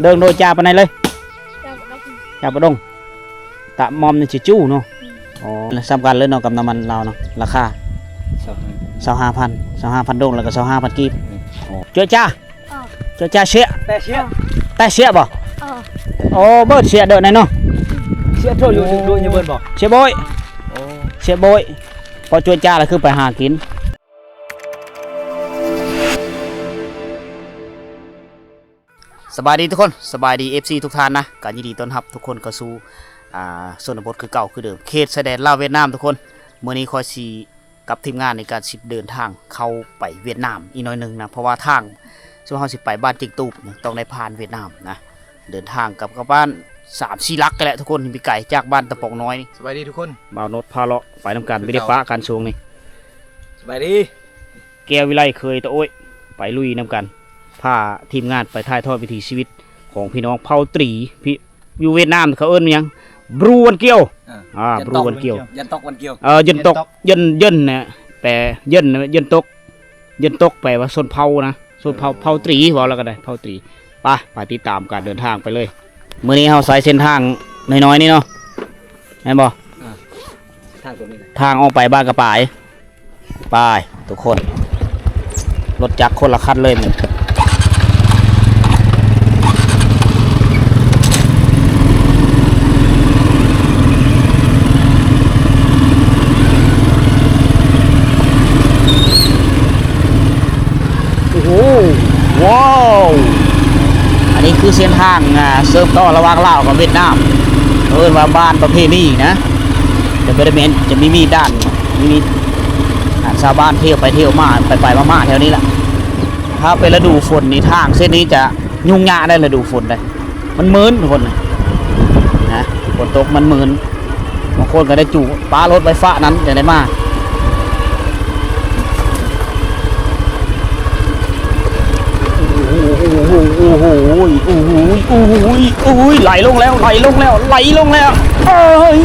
เดินโดยจ่าไปไหนเลยจ่าปะดงตะมอมนี่จะจู้เนาะอ๋อสำคัญเลยเนาะกับน้ำมันเราเนาะราคา25,000 ดงแล้วก็25,000กีบเจ้าจ้าเจ้าจ้าเสียแต่เสียบ่โอ้เบิดเสียเด้อไหนเนาะเสียโทษอยู่อย่าเบิ่นบ่เสียโบยเสียโบยพอจ้าจ้าแล้วคือไปหากินสบายดีทุกคนสบายดี FC ทุกท่านนะการยินดีต้อนรับทุกคนเข้าสู่ส่วนบทคือเก่าคือเดิมเขตชายแดนลาวเวียดนามทุกคนเมื่อนี้คอยสีกับทีมงานในการเดินทางเข้าไปเวียดนามอีกน้อยหนึ่งนะเพราะว่าทางช่วงเขาไปบ้านจิงตูบต้องได้ผ่านเวียดนามนะเดินทางกับบ้าน3-4 ลักกันแหละทุกคนมีไก่จากบ้านตะปองน้อยสบายดีทุกคนบ่าวนดพาเลาะไปนำกันไม่ได้ปะการชงนี่สบายดีแก้ววิไลเคยตะโอ้ยไปลุยนำกันพาทีมงานไปถ่ายทอดวิถีชีวิตของพี่น้องเผ่าตรีพี่อยู่เวียดนามเขาเอิ้นยังบรูวันเกียวบรูวันเกียวยันตกวันเกียวยันตกยันเนี่ยแต่ยันตกแปลว่าส่วนเผานะส่วนเผาตรีบอกแล้วก็ได้เผาตรีไปติดตามการเดินทางไปเลยมื้อนี้เฮาใช้เส้นทางน้อยๆนี่เนาะแม่นบ่ทางออกไปบ้านกระป่ายไปทุกคนรถจักรคนละคันเลยนี่ว้าวอันนี้คือเส้นทางเสริมต่อระหว่างลาวกับเวียดนามเอิ้นว่าบ้านประเพณีนะจะไม่ได้เม้นจะมีด้านมีชาวบ้านเที่ยวไปเที่ยวมาไปมาแถวนี้แหละถ้าเป็นฤดูฝนนี่ทางเส้นนี้จะยุ่งยากได้ฤดูฝนเลยมันมืนทุกคนนะฝนตกมันมืนบางคนก็ได้จู่ป้ารถไฟฟ้านั้นจะได้มาไหลลงแล้วเอ้ย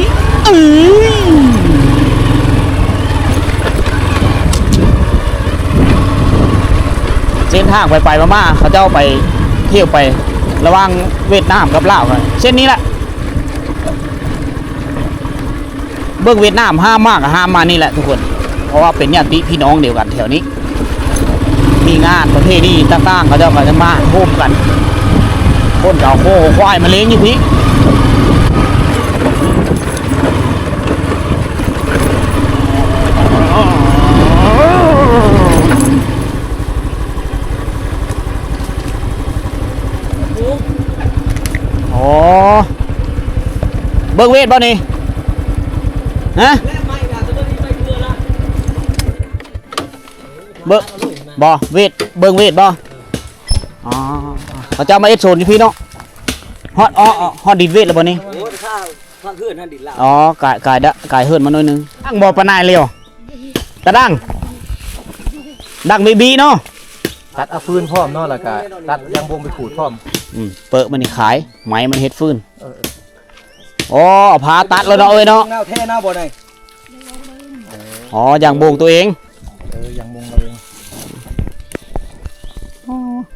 เส้นทางไปมาเขาเจ้าไปเที่ยวไประหว่างเวียดนามกับลาวกันเส้นนี้แหละเบื้องเวียดนามห้ามมากห้ามมานี่แหละทุกคนเพราะว่าเป็นญาติพี่น้องเดียวกันแถวนี้มีงานประเภทนี้ต่างๆเขาจะมาโฮมกันคนเก่าโคควายมาเลี้ยงอยู่พี่โอ้เบิ้งเวทบ่นี่ฮะเบิ้งบ่เวทเบิ้งเวทบ่อ๋อเขาจะมาเอ็ดโซนอยู่พี่เนาะฮอดดินเวทแล้วบ่นี่อ๋อกายเฮิร์นมาหน่อยนึงตั้งบ่ปนายเร็วตะดังบีเนาะตัดเอาฟืนพร้อมเนาะแล้วก็ตัดยางบงไปขูดพร้อมเปิดมันนี่ขายไหมมันเฮ็ดฟืนอ๋อพาตัดแล้วเนาะเอ้ยเนาะเท่หน้าบ่ได้อ๋ออย่างบงตัวเองยางบงเราเอง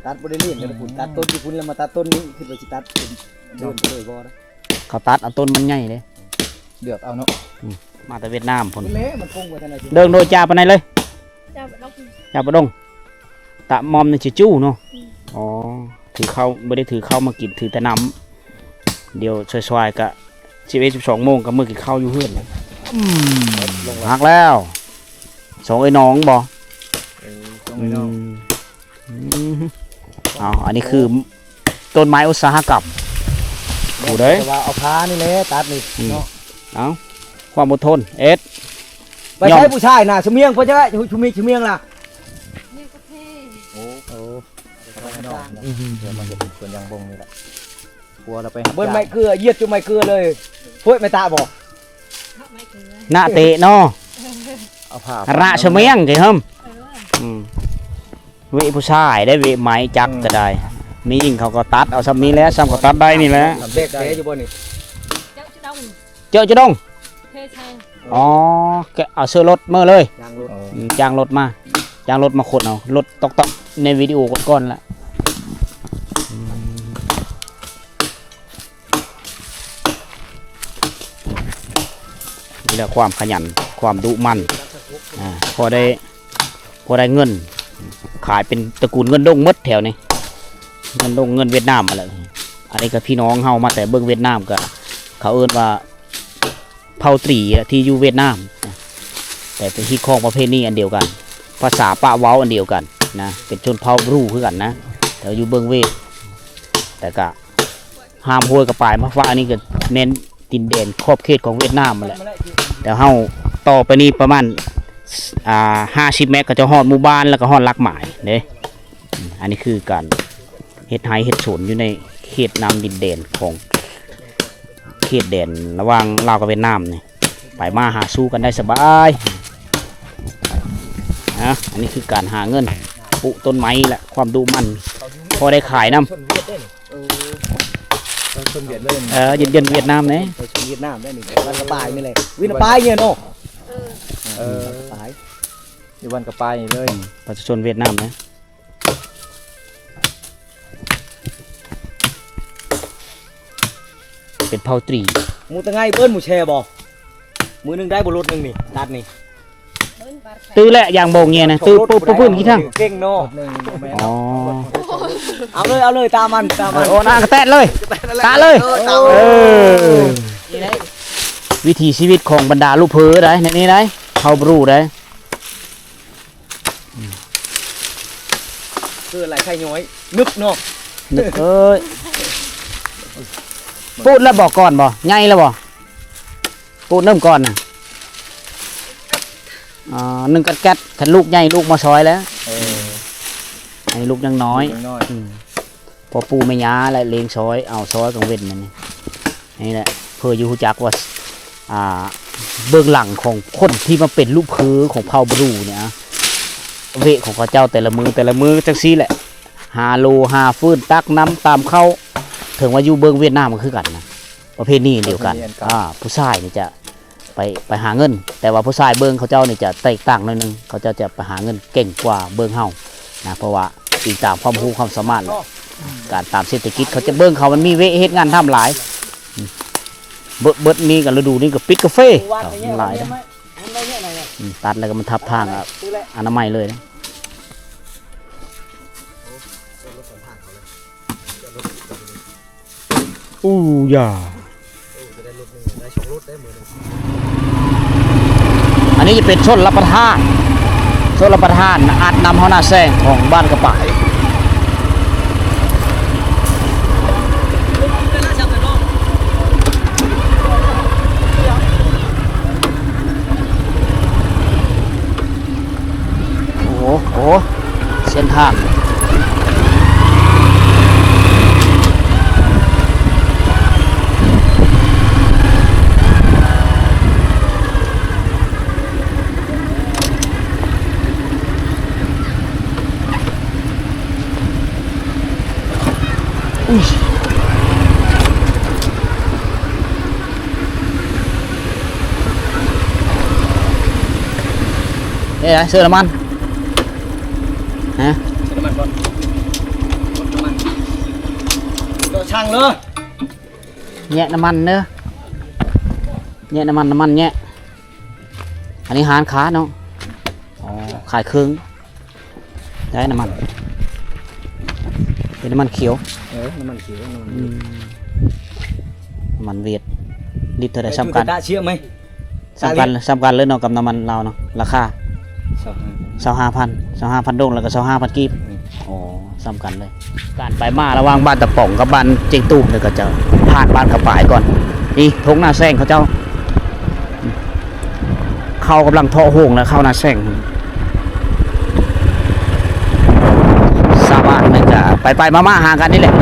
ตัดบริเวณเลยคุณตัดต้นที่คุณแล้วมาตัดต้นนี้ที่เราจะตัดโดนเลยบ่นะเขาตัดเอาต้นมันใหญ่เลยเดือดเอาเนาะมาแต่เวียดนามคนเดินโดยจ่าไปไหนเลยจ่าปะดงตะมอมนี่จะจู้เนาะอ๋อถือเข้าไม่ได้ถือเข้ามากินถือแต่น้ำเดี๋ยวช่วยๆกะ11-12 โมงกับมือกินข้าวอยู่เฮือนหักแล้ว2ไอ้น้องบ่อันนี้คือต้นไม้อุตสาหกรรมดูเด้เอาผ้านี่แหละตัดนี่เนาะเอาความอดทนไปใช้ผู้ชายน่ะชเมียงเพราะจะชุเมียงล่ะโอ้เดี๋ยวมันจะเป็นส่วนยางบงนี่แหละกลัวเราไปเบิ้ลไม้เกลือเยียดจุ่มไม้เกลือเลยพูดไม่ตาบอกหน้าเตะเนาะระชเมียงใช่ไหมวิผู้ชายได้วิไม้จักก็ได้มียิงเขาก็ตัดเอาซ้ำนี้แล้วซ้ำก็ตัดได้นี่แหละเด็กเตะอยู่บนนี่เจ้าจะดงอ๋อแกเอาเสื้อรถเมื่อเลยจ้างรถมาขดเอารถตอกในวิดีโอก่อนละ แหละความขยันความดุมันพอได้เงินขายเป็นตระกูลเงินดงมดแถวนี้เงินดงเงินเวียดนามอะไรอันนี้ก็พี่น้องเฮามาแต่เบิ่งเวียดนามก็เขาเอิ้นว่าเผ่าตรีที่อยู่เวียดนามแต่เป็นที่ครองประเพณีอันเดียวกันภาษาปะเว้าอันเดียวกันนะเป็นชนเผ่ารูคือกันนะแต่อยู่เบิ่งเวทแต่ก็ห้ามห้วยกับปลายมาฟ้าอันนี้ก็เน้นดินแดนขอบเขตของเวียดนามมาแหละแต่เฮาต่อไปนี้ประมาณ50 เมตรก็จะฮอดหมู่บ้านแล้วก็ฮอดลักหมายเด้อันนี้คือการเฮ็ดไร่เฮ็ดสวนอยู่ในเขตนำดินแดนของเขตแดนระหว่างลาวกับเวียดนามนี่ไปมาหาสู้กันได้สบายนะอันนี้คือการหาเงินปลูกต้นไม้แหละความดูมันพอได้ขายน้ำเย็นเวียดนามเนี่ยเวียดนามได้นี่วันกระปายนี่เลยวินปายเนี่ยเนาะปายอยู่วันกระปายนี่เลยประชาชนเวียดนามนะเป็นเผ่าตรีมูตะไงเบิ้ลมูแชร์บ่มือนึงได้บรถนึงนี่ตัดนี่ตื้อแหละอย่างโบงเงี้ยนะตื้อปุ๊บกี่ทั้งเก่งเนาะเอาเลยตามมันโอ้น่ากระแตะเลยตาเลยวิถีชีวิตของบรรดาลูกเพอได้ในนี้ได้เขาบรูได้คืออะไรไข่ย้อยนึกเนาะนึกพูดแล้วบอกก่อนบ่ไงแล้วบ่พูดเริ่มก่อนน่ะหนึ่งกัดขันลูกใหญ่ลูกมาซอยแล้วไอ้ลูกยังน้อยพอปูไม่ย้าอะไรเลี้ยงซอยเอาซอยของเว้นมันนี่แหละเพื่ออยู่จักว่าเบื้องหลังของคนที่มาเป็นลูกคือของเผ่าบรูเนี่ยเวะของเขาเจ้าแต่ละมือจังซี่แหละ5 โล5 ฟื้นตักน้ำตามเข้าถึงว่าอยู่เบื้องเวียดนามก็คือกันนะประเภทนี้เดียวกันผู้ชายนี่จะไปหาเงินแต่ว่าผู้ชายเบิ้งเขาเจ้านี่จะแตกต่างหน่อยนึงเขาจะไปหาเงินเก่งกว่าเบิ้งเฮานะเพราะว่าอีกตามความรู้ความสามารถการตามเศรษฐกิจเขาจะเบิ้งเขามันมีเวทเฮ็ดงานทำหลายเบิดนี้กับฤดูนี้กับปิดกาแฟหลายตัดแล้วก็มันทับทางอนามัยเลยนะอย่าอันนี้จะเป็นชนรับประทานอาจนำเขาหน้าแซงของบ้านกระป่ายโอ้โหเส้นทางนี่นะเสื้อน้ำมันฮะเสื้อน้ำมันก่อนน้ำมันตัวช่างเลยแยะน้ำมันเนอะแยะน้ำมันแยะอันนี้หารค้าเนาะขายเครื่องได้น้ำมันเป็นน้ำมันเขียวน้ำมันเขียวน้ำมันเวียดลิตรเท่าไรซ้ำกันเชื่อไหมซ้ำกันเลยเนาะกับน้ำมันเราเนาะราคา25,000ดงแล้วก็25,000กีบซ้ำกันเลยการไปมาระหว่างบ้านตะป่องกับบ้านเจงตู้เนี่ยก็จะผ่านบ้านกระป่ายก่อนนี่ทงหน้าแซงเขาเจ้าเขากำลังเทาะโหงแล้วเข้าหน้าแซงสามารถเนี่ยจะไปมาหากันนี่แหละ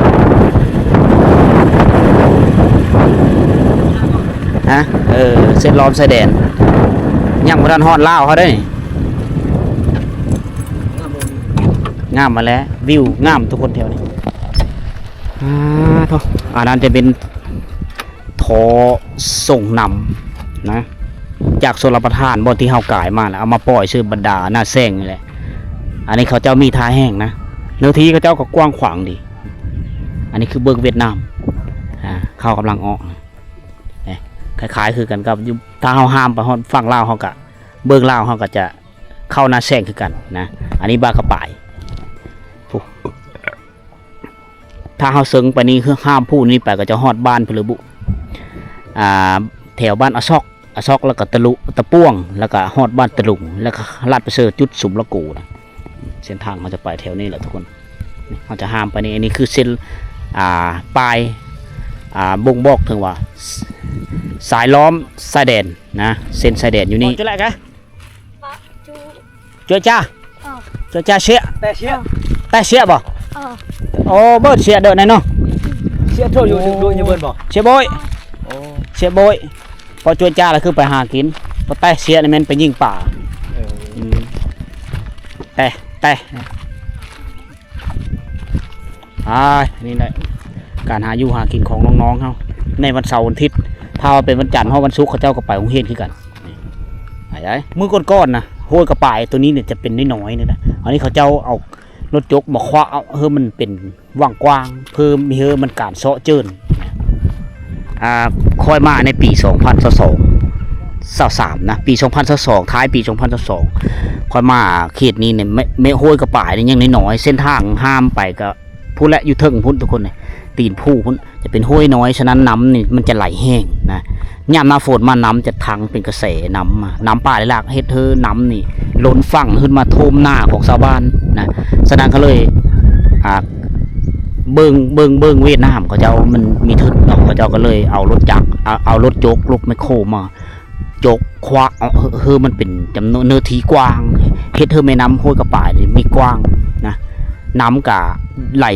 ฮะเส้นล้อมชายแดนยังบ่ทันฮอดลาวเขาได้งามมาแล้ววิวงามทุกคนแถวนี้อันนั้นจะเป็นทอส่งนำนะจากชลประทานบนที่เฮากายมาแล้วเอามาปล่อยชื่อบรรดาหน้าแซงนี่แหละอันนี้เขาเจ้ามีท่าแห้งนะเนื้อที่เขาเจ้าก็กว้างขวางดีอันนี้คือเบิร์กเวียดนามเข้ากำลังออก คล้ายๆคือกันกับอยู่ถ้าเฮาห้ามไปฮอดฝั่งลาวเฮาก็เบิ่งลาวเฮาก็จะเข้าหน้าแซงคือกันนะอันนี้บ้ากระป่ายผู้ถ้าเฮาเซิงไปนี่คือห้ามผู้นี้ไปก็จะฮอดบ้านพนละบุแถวบ้านอซอกแล้วก็ตะป้วงแล้วก็ฮอดบ้านตะลุงแล้วก็ลาดประเสริฐจุดสุมละกูนะเส้นทางเขาจะไปแถวนี้แหละทุกคนเขาจะห้ามไปนี่อันนี้คือเส้นปลายบ่งบอกถึงว่าสายล้อมสายแดนนะเส้นสายแดนอยู่นี่จุดอะไรกันจุดจ้าจุดจ้าเสีย แต่เชี่ย แต่เสียบ่โอ้เบิร์ดเสียเดินไหนเนาะ เชี่ยโทษอยู่ดูอย่าเบิ่นบ่ เสียโบย โอ้ เสียโบยพอจุดจ้าแล้วคือไปหากินพอแต่เสียนี่มันไปยิงป่าแต่นี่แหละการหาอยู่หากินของน้องๆเขาในวันเสาร์วันอาทิตย์ถ้าว่าเป็นวันจันทร์เพราะวันศุกร์เขาเจ้าก็ไปโรงเรียนคือกันมือก้อนๆนะโหยกระป่ายตัวนี้เนี่ยจะเป็นน้อยๆนี่นะอันนี้เขาเจ้าเอารถยกมาคว้าเอาเพื่อมันเป็นว่างกว้างเพิ่มมีเพื่อมันการเซาะเจิ้นคอยมาในปี2023นะปี2022ท้ายปี2022คอยมาเขตนี้เนี่ยไม่โหยกระป่ายนี่ยังน้อยๆเส้นทางห้ามไปก็พูดและอยู่เทิงพุ่นทุกคนเลยตีนผู้พุ่นจะเป็นห้วยน้อยฉะนั้นน้ำนี่มันจะไหลแห้งนะย่ำหน้าฝนมาน้ำจะทังเป็นกระแสน้ำป่าไหลหลากเฮ็ดเธอน้ำนี่ล้นฝั่งขึ้นมาท่วมหน้าของชาวบ้านนะฉะนั้นเขาเลยเบิ่งเวียดนามเขาเจ้ามันมีทึดเนาะเขาเจ้าก็เลยเอารถจักรเอารถโจกรถไมโครมาโจกคว้าเฮือมันเป็นจำนวนเนื้อที่กว้างเฮ็ดเธอแม่น้ำห้วยกระป่ายนี่มีกว้างนะน้ำกะไหล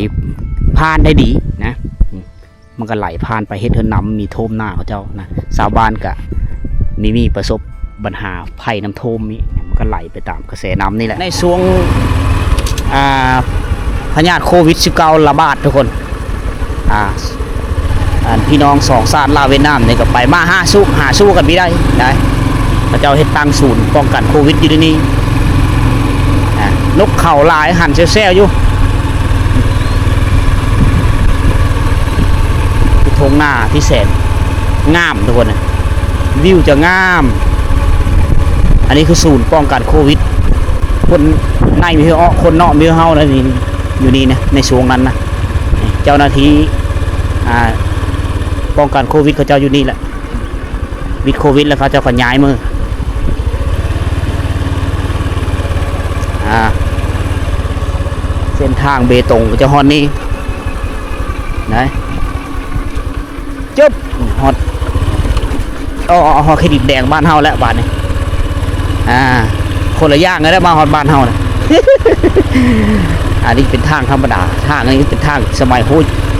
ผ่านได้ดีนะมันก็ไหลผ่านไปเฮ็ดเธอน้ำมีท่วมหน้าเขาเจ้านะชาวบ้านกะมีประสบปัญหาภัยน้ำท่วมนี่มันก็ไหลไปตามกระแสน้ำนี่แหละในช่วงพยาธิโควิด-19 ระบาดทุกคนพี่น้องสองชาติลาวเวียดนามเนี่ยก็ไปมาหาสู้กันไม่ได้พระเจ้าเฮ็ดตั้งศูนย์ป้องกันโควิดอยู่ที่นี่นกเขาหลายหันเซลอยู่ทงหน้าที่แสนงามทุกคนวิวจะงามอันนี้คือศูนย์ป้องกันโควิดคนในมีคนนอกมีเฮานะนี่อยู่นี่นะในช่วงนั้นนะเจ้าหน้าที่ป้องกันโควิดเขาเจ้าอยู่นี่แหละวิดโควิดแล้วเขาเจ้าขย้ายมือเส้นทางเบตงจะฮอดนี่นะจุ๊บฮอดฮอดเครดิตแดงบ้านเฮาแล้วบ้านนี้คนละอย่างเลยนะมาฮอดบ้านเฮานะ อันนี้เป็นทางธรรมดาทางนี้เป็นทางสมัย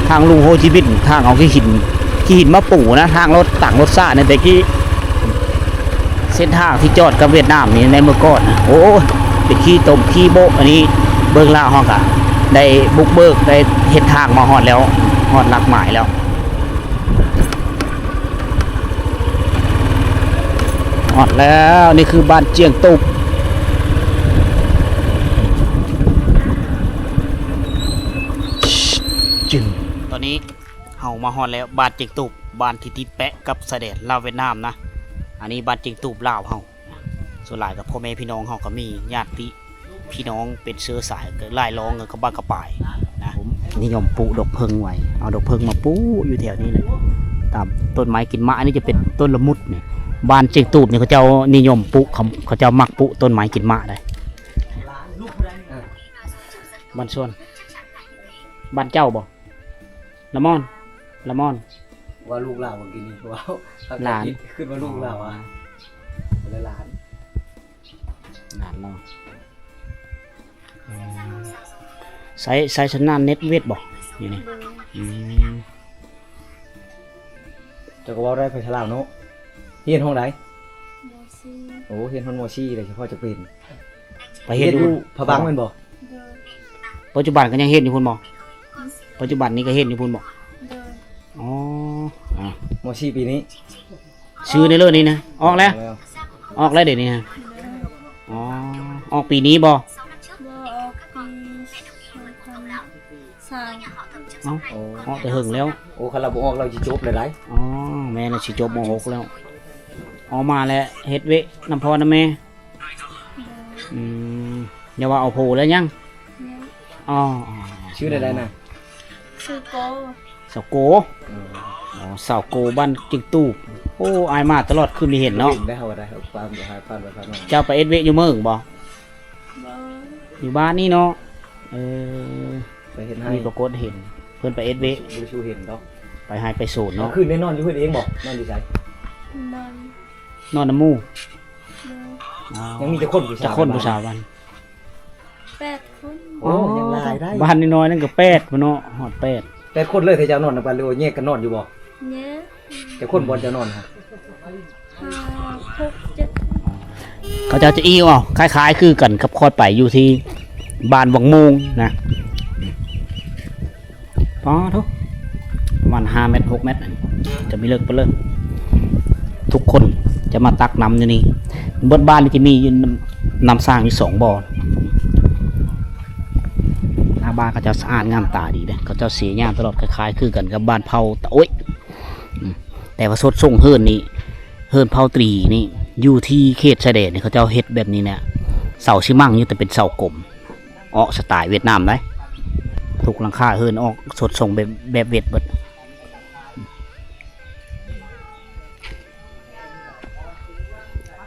ทางลุงโฮจิมินห์ทางเอาขี้หินมาปูนะทางรถต่างรถซ่าในแต่กี้เส้นทางที่จอดกับเวียดนามนี่ในเมื่อก่อนโอ้เป็นขี้ตมขี้โบอันนี้เบิ้งล่าฮอกะได้บุกเบิกได้เห็นทางมาฮอดแล้วฮอดหลักหมายแล้วฮอดแล้วนี่คือบ้านเจียงตุบตอนนี้เฮามาฮอดแล้วบ้านเจียงตุบบ้านที่ติดแปะกับเสด็จลาวเวียดนามนะอันนี้บ้านเจียงตุบลาวเฮาส่วนหลายกับพ่อแม่พี่น้องเฮาก็มีญาติพี่น้องเป็นเชื้อสายก็ไล่ร้องกับบ้านกระป่ายนะผมนิยมปลูกดอกเพิงไว้เอาดอกเพิงมาปลูกอยู่แถวนี้เลยตามต้นไม้กินมะอันนี้จะเป็นต้นละมุดเนี่ยบ้านเจียงตุบเนี่ยเขาเจ้านิยมปลูกเขาเจ้ามักปลูกต้นไม้กินมะได้บ้านส่วนบ้านเจ้าบ่ละม่อนว่าลูกหลานกินนี่ว้าวหลานขึ้นว่าลูกหลานหลานเราใช้ชนะเน็ตเวทบ่อยู่นี่จะก็ว่าได้ไปฉลามเนาะเฮียนห้องไหนโอ้เฮียนห้องโมชี่เลยเฉพาะจะเป็นไปเฮ็ดอยู่พะบังแม่นบ่ปัจจุบันก็ยังเฮ็ดอยู่พุ่นบ่ปัจจุบันนี้ก็เฮ็ดอยู่พุ่นบ่อ๋อโมชี่ปีนี้ชื่อในเรื่องนี้นะออกแล้วเดี๋ยวนี้ฮะอ๋อออกปีนี้บ่ออกแต่หึงแล้วโอ้คาราบออกเราจะจบเลยไรอ๋อ แม่น่ะสิจบม .6 แล้วออกมาแล้วเฮ็ดเวะน้ำพอนะแม่อืมอย่าว่าเอาโผแล้วยังอ๋อ ชื่อใดๆนะ ชื่อโก เสาโกอ๋อเสาโกบ้านจิงตู้โอ้อายมาตลอดคืนนี้เห็นเนาะ ได้เอาได้ความบ่หายความบ่ทัน เจ้าไปเอ็ดเวะอยู่เมืองบ่ บอ อยู่บ้านนี่เนาะอ ไปเห็นให้ มีปรากฏเห็นเพิ่นไปเอ็ดเวะ บ่ได้ชูเห็นดอก ไปหายไปโซนเนาะ คืนได้นอนอยู่เพิ่นเองบ่นอนอยู่ไส นอน นอนน้ำหมู่ ดู อ๋อ ยังมีแต่คนผู้ชาย จะคนผู้สาวบ้าน 8 คน โอ้ยังหลายได้ บ้านน้อยๆนั่นก็8พุ่นเนาะฮอด8 แต่คนเลยที่จะนอนนำกันเลยแยกกันนอนอยู่บ่ เนี่ย แต่คนบ่จะนอนฮะ 5 6 7 เขาเจ้าจะอี้เอาคล้ายๆคือกันกับคอดไปอยู่ที่บ้านวังมูงนะพอทุกประมาณ5 เมตร 6 เมตรจะมีเลิกไปเลิกทุกคนจะมาตักน้ำอยู่นี่บนบ้านนี่จะมีน้ำสร้างอยู่2 บ่อหน้าบ้านเขาเจ้าสะอาดงามตาดีเลยเขาเจ้าเสียงามตลอดคล้ายๆคือกันกับบ้านเผาตะโอ้ยแต่ว่าสดส่งเฮิรนนี่เฮิรนเผาตรีนี่อยู่ที่เขตชายแดนนี่เขาเจ้าเฮ็ดแบบนี้เนี่ยเสาชิมั่งอยู่แต่เป็นเสากลมออกสไตล์เวียดนามได้ถูกหลังคาเฮิรนออกสดส่งแบบเวียดเบิด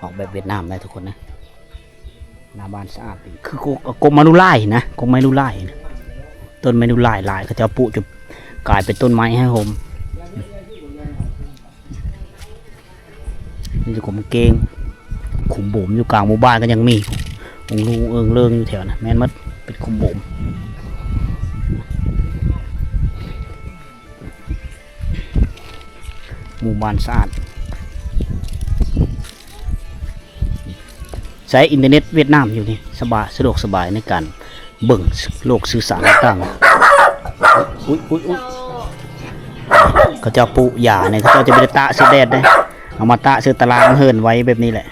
ออกแบบเวียดนามได้ทุกคนนะหน้าบ้านสะอาดดีคือกรมมานุไล่นะกรมมานุไล่นะต้นมานุไล่หลายเขาจะปลูกจนกลายเป็นต้นไม้ให้ผมนี่จะกรมเกงขุมบุ๋มอยู่กลางหมู่บ้านก็ยังมีองลูเอิงเลิงอยู่แถวนะแม่นมัดเป็นขุมบุ๋มหมู่บ้านสะอาดใช้อินเทอร์เน็ตเวียดนามอยู่นี่สะดวกสบายในการเบิ่งโลกสื่อสารต่างๆอุ๊ยเขาจะปลูกหญ้าเนี่ยเขาจะไปตะเสอแดดได้เอามาตะเสือตารางเฮิรนไว้แบบนี้แหละ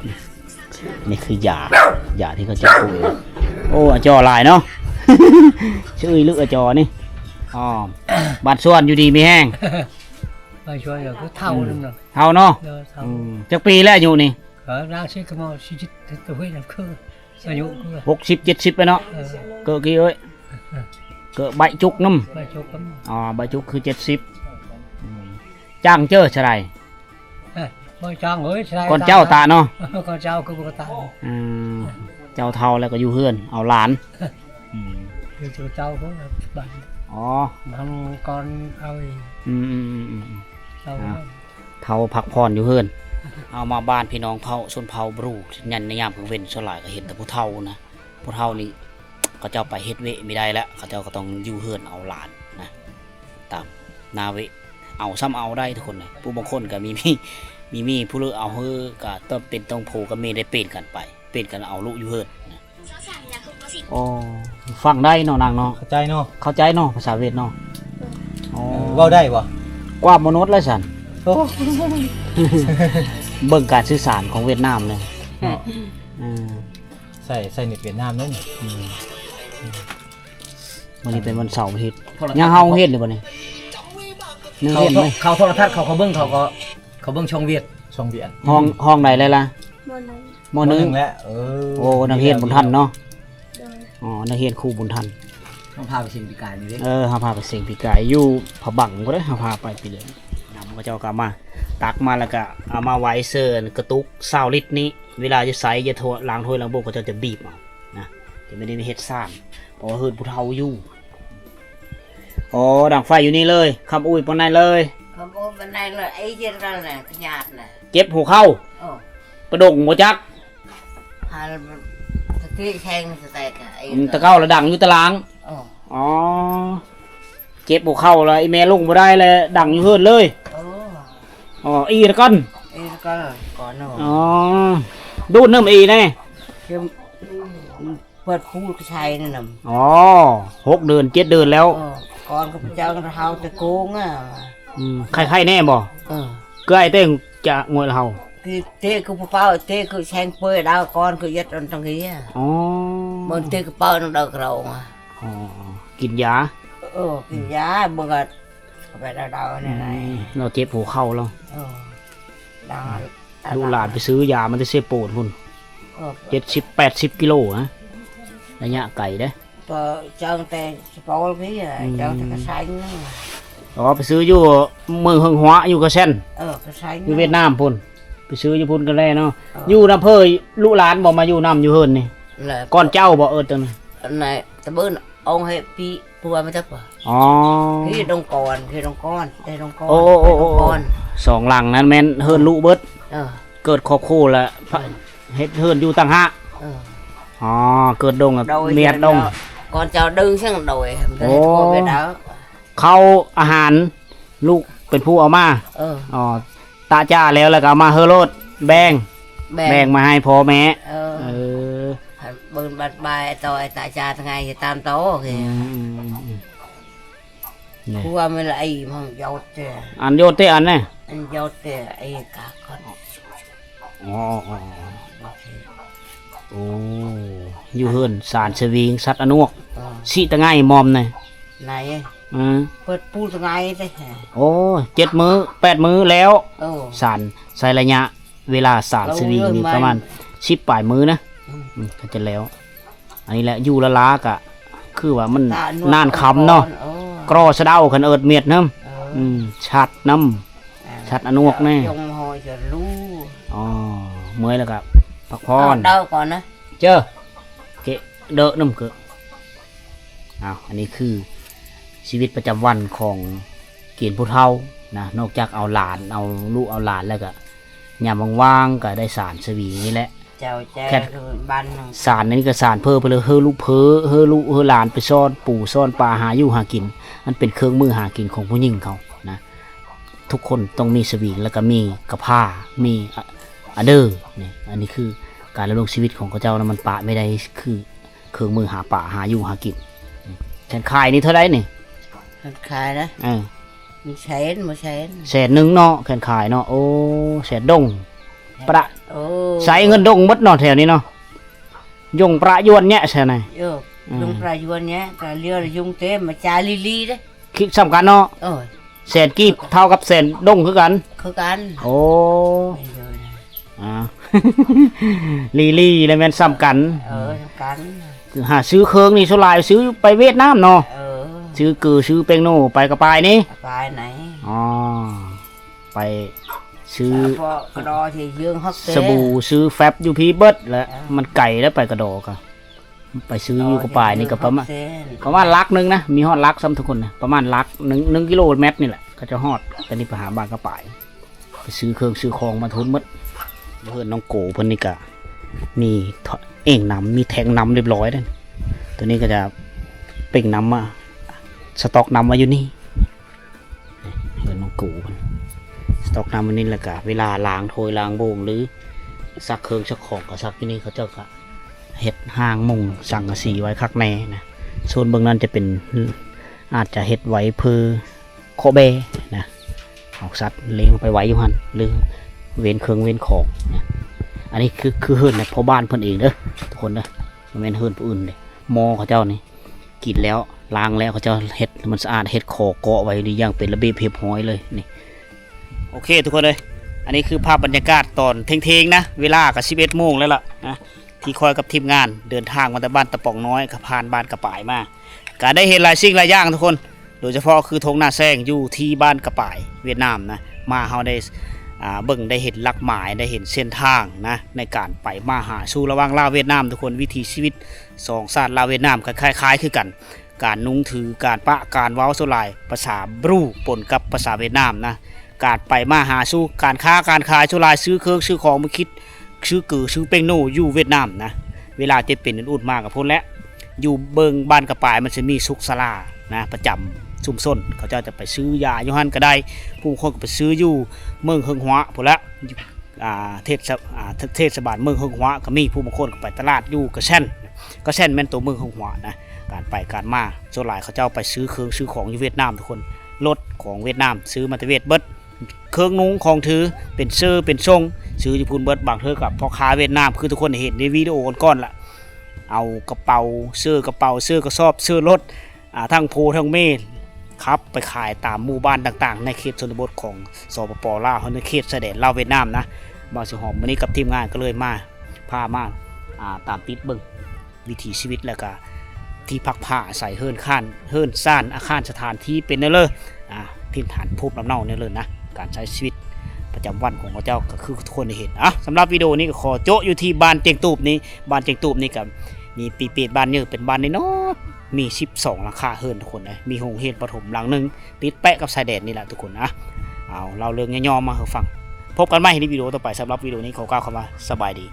นี่คือหญ้าที่เขาจะปลูกโอ้อาจอลายเนาะ ชื่อลึกอาจอนี่อ๋อบัดส่วนอยู่ดีมีแห้ง ไม่ช่วยเดี๋ยวก็เท่านึงเนาะ เท่าเนาะ เดี๋ยวเท่า จักปีแล้วอยู่นี่ ร่างเช็คก็มาชีวิตตัวเองคืออายุก็ 60-70ไปเนาะเกิดกี่เอ้ยเกิดใบจุกน้ำ ไม่จบกัน อ๋อใบจุกคือ70จ้างเจ้อชะไร ไม่จ้างเอ้ย ก่อนเจ้าตาเนาะ ก่อนเจ้าก็บ่ตา เจ้าเท่าแล้วก็อยู่เฮือนเอาหลานอืม คือเจ้าก็บ้าน อ๋อ ทำก่อนเอาอีก อืม เจ้า เท่าพักผ่อนอยู่เฮือนเอามาบ้านพี่น้องเผาชนเผาบรูยันในยามกลางเว้นส่วนหลายก็เห็นแต่ผู้เฒ่านะผู้เฒ่านี่เขาเจ้าไปเฮ็ดเวะไม่ได้แล้วเขาเจ้าก็ต้องอยู่เฮือนเอาหลานนะตามนาเวะเอาซ้ำเอาได้ทุกคนนะผู้บางคนก็มีผู้เลือกเอาเฮือก็ต้องเป็นต้องโผก็มีได้เปลี่ยนกันไปเปลี่ยนกันเอาลูกอยู่เฮือนนะอ๋อฟังได้เนาะนางเนาะ เข้าใจเนาะ เข้าใจเนาะภาษาเวียดเนาะอ๋อ เว้าได้บ่ กว่ามนุษย์แล้วสัน โอ้ เบิ่งการสื่อสารของเวียดนามเลยอ่า ใส่เน็ตเวียดนามนั่น วันนี้เป็นวันเสาร์อาทิตย์ยังเฮาเฮ็ดเลยบ่นี่ยังเฮ็ดไหม เขาโทรทัศน์เขาเบิ่งเขาเบิ่งช่องเวียดห้องใดเลยล่ะ บนนั้น มหนึ่ง แล้วโอ้นักเรียนบุญทันเนาะ โดย อ๋อนักเรียนครูบุญทัน ต้องพาไปชิมปีกายนี่ดิ เฮาพาไปเสียงปีกายอยู่ผบังก็ได้เฮาพาไปเลยนำก็เจ้ากลับมาตักมาแล้วก็เอามาไว้เซิร์นกระตุก20 ลิตรนี้เวลาจะใส่จะล้างถ้วยล้างโบกก็จะบีบเอานะจะไม่ได้มีเฮ็ดซ่านเพราะว่าเฮือนผู้เฒ่าอยู่อ๋อดังไฟอยู่นี่เลยคำอุ้ยปนไหนเลย không ôm bên này là ấy trên ra nè cái nhạt nè เก็บหัวเข้า ồ ประดงหัวจัก hai là cái khen sẽ tẹt nè ตะเก้าระดังอยู่ตาราง ồ อ๋อเก็บหัวเข้าแล้วไอแม่ลงมาได้เลยดังอยู่เฮือนเลย ồ อ๋ออีละก้อน ấy con rồi còn nó อ๋อดูดน้ำอีแน่ cái bật khu cái xài này nè อ๋อ6 เดือน 7 เดือนแล้ว ồ con cái cháu nó hao cái cuốn á ใครๆแน่บ่ ồ เกลือไอเต้งจะงวยเฮา cái tê cái bao tê cái sen phơi đau con cái giật trong trong kia อ๋อ bên tê cái bao nó đau cầu mà อ๋อกินยา cái giá bằng cái ไปดาวเนี่ยไหน เราเจ็บหัวเข่าแล้ว ดาว ลูกหลานไปซื้อยามันจะเสียโปดพุ่น70-80 กิโลนะระยะไกลเด้ ตัวเจ้าแต่สปอลพี่เจ้าแต่กระชัง อ๋อไปซื้ออยู่เมืองเฮิงฮวะอยู่กระเซ็น กระชัง อยู่เวียดนามพุ่นไปซื้ออยู่พุ่นกันแล้เนาะอยู่น้ำเพยลูกหลานบอกมาอยู่น้ำอยู่เฮินนี่ก่อนเจ้าบอกตรงนี้ này ta bữa ông hệ pi tua mới thấp à อ๋อ khi đông còn đây đông con โอ้สองหลังนั้นแม่นเฮินลูกเบิดเกิดครอบครัวละเฮ็ดเฮินอยู่ต่างหากอ๋อเกิดดงกับเมียดง con chào đơn sang đồi cái đó เขาอาหารลูกเป็นผู้เอามาอ๋อตาจ้าแล้วก็เอามาเฮอโรดแบ่งมาให้พ่อแม่bưng bạch bài tôi tại cha thằng ngày thì tam tố kìa qua mới lại mà dột kìa อันโยเตอันเนี่ย anh dột kìa ấy cả con อ๋อโอ้อยู่เฮินสารสวิงสัตว์อนวกสิตะไงมอมเนี่ย này เปิดปูthằng ngày thế โอ้7 มื้อ 8 มื้อแล้วสารใส่ระยะเวลาสารสวิงนี่ประมาณ10 ปลายมื้อนะก็จะแล้วอันนี้แหละอยู่ละลากะคือว่ามันนานคำเนาะกรอสะเดาขันเอิดเมียดน้ำชัดน้ำชัดอนวกแน่อ๋อเมื่อยแล้วกับพักผ่อน đâu còn á เจอเกะเดอะน้ำเกะอันนี้คือชีวิตประจำวันของเกียรติผู้เฒ่านะนอกจากเอาหลานเอาลูกเอาหลานแล้วก็ยามว่างๆก็ได้สารสวีนี่แหละแค่สารนี่ก็สารเพิ่มไปเลยเฮอลูกเฮอลูกเฮอหลานไปซ่อนปู่ซ่อนปลาหาอยู่หากินมันเป็นเครื่องมือหากินของผู้หญิงเขานะทุกคนต้องมีสวิงแล้วก็มีกระผ้ามีอเดอร์นี่อันนี้คือการดำรงชีวิตของเขาเจ้านะมันปะไม่ได้คือเครื่องมือหาป่าหาอยู่หากินแทนขายนี่เท่าไรนี่ ขายนะมีแสน1,000เนาะแทนขายเนาะโอ้แสนดงประใช้เงินดงมัดเนาะแถวนี้เนาะยงประยวนเนี่ยใช่ไหมยงประยวนเนี่ยแต่เรียกยงเต้มาจ่ายลีๆเด้คิดสำคัญเนาะแสนกีบเท่ากับแสนดงคือกันโอ้ลีแล้วแม่นซ้ำกันหาซื้อเครื่องนี่สุรายซื้อไปเวียดนามเนาะซื้อซื้อเปงโนไปกระปายนี่ปายไหนไปซื้อ ส บู่ซื้อแฟบยูพีเบิร์ดแล้วมันไก่แล้วไปกระโดดกันไปซื้ออยู่กระปายนี่ก็ประมาณลักนึงนะมีฮอดลักซ้ำทุกคนนะประมาณลัก1 กิโลเมตรนี่แหละก็จะฮอดกันนี่ไปหาบ้านกระปายไปซื้อเครื่องซื้อของมาทุนมัดเพื่อนน้องโกเพิ่นนี่ก็มีเอ่งน้ำมีแทงน้ำเรียบร้อยเลยตัวนี้ก็จะเป่งน้ำมาสต็อกน้ำมาอยู่นี่เพื่อนน้องโกสต็อกน้ำมันนี่แหละกะเวลาล้างโถยล้างโบ่งหรือซักเครื่องซักของก็ซักที่นี่เขาเจ้าก็เห็ดห้างมุงสั่งกระสีไว้คักแน่นะโซนเบื้องนั้นจะเป็นอาจจะเห็ดไว้เพื่อโคเบนะเอาสัตว์เลี้ยงไปไว้อยู่หันหรือเว้นเครื่องเว้นของนะอันนี้คือเฮิร์นนะพ่อบ้านเพิ่นเองเด้อทุกคนนะมันเป็นเฮิร์นผู้อื่นเลยมอเขาเจ้านี่กินแล้วล้างแล้วเขาเจ้าเห็ดมันสะอาดเห็ดคอเกาะไว้ดีอย่างเป็นระเบียบเรียบร้อยเลยนี่โอเคทุกคนเลยอันนี้คือภาพบรรยากาศตอนเทงๆนะเวลากับ11 โมงแล้วล่ะนะที่คอยกับทีมงานเดินทางมาจากบ้านตะปองน้อยกับผ่านบ้านกระป่ายมาการได้เห็นหลายสิ่งหลายอย่างทุกคนโดยเฉพาะคือธงหน้าแซงอยู่ที่บ้านกระป่ายเวียดนามนะมาเฮาได้เบิ่งได้เห็นหลักหมายได้เห็นเส้นทางนะในการไปมาหาสู่ระหว่างลาวเวียดนามทุกคนวิถีชีวิต2ชาติลาวเวียดนามคล้ายๆคือกันการนุ่งถือการปะการเว้าโซลายภาษาบรูปนกับภาษาเวียดนามนะการไปมาหาสู่การค้าการขายโซลายซื้อเครื่องซื้อของมาคิดซื้อซื้อเป้งโนอยู่เวียดนามนะเวลาจะเป็นอุ่นๆมากกับพ้นและอยู่เบิงบ้านกระป่ายมันจะมีซุกสลานะประจำชุมชนเขาจะไปซื้อยาอยู่หันก็ได้ผู้คนก็ไปซื้ออยู่เมืองเฮิงฮวะพอละเทศบาลเมืองเฮิงฮวะก็มีผู้บางคนก็ไปตลาดอยู่กระเช่นแม่นตัวเมืองเฮิงฮวะนะการไปการมาโซลายเขาเจ้าไปซื้อเครื่องซื้อของอยู่เวียดนามทุกคนรถของเวียดนามซื้อมาแต่เวียดเบิดเครื่องนุ่งของถือเป็นเสื้อเป็นทรงซื้อญี่ปุ่นเบิดบางเธอกับพ่อค้าเวียดนามคือทุกคนเห็นในวิดีโอก่อนละเอากระเป๋าเสื้อกระสอบเสื้อรถทั้งโพทั้งเมฆ ครับไปขายตามหมู่บ้านต่างๆในเขตชนบทของสปปลาวในเขตชายแดนลาวเวียดนามนะบ่าวสิหอมวันนี้กับทีมงานก็เลยมาพามาตามติดเบิ่งวิถีชีวิตแล้วก็ที่พักผ้าใส่เฮิรนข้านเฮิรนซ่านอาคารสถานที่เป็นเนเลยพื้นฐานภูมิลำเนาเนี่ยเลยนะการใช้ชีวิตประจำวันของเจ้าก็คือทุกคนได้เห็นสำหรับวิดีโอนี้ก็ขอโจ๊ะอยู่ที่บ้านเจียงตูบนี้บ้านเจียงตูบนี่กับมีปีเปตบ้านเยอะเป็นบ้านน้อยๆมี12หลังคาเฮิรนทุกคนนะมีโรงเรียนประถมหลังหนึงติดแปะกับชายแดนนี่แหละทุกคนนะเอาเราเรื่องย่อๆมาให้ฟังพบกันใหม่ในวิดีโอต่อไปสำหรับวิดีโอนี้ขอกล่าวคำว่าสบายดี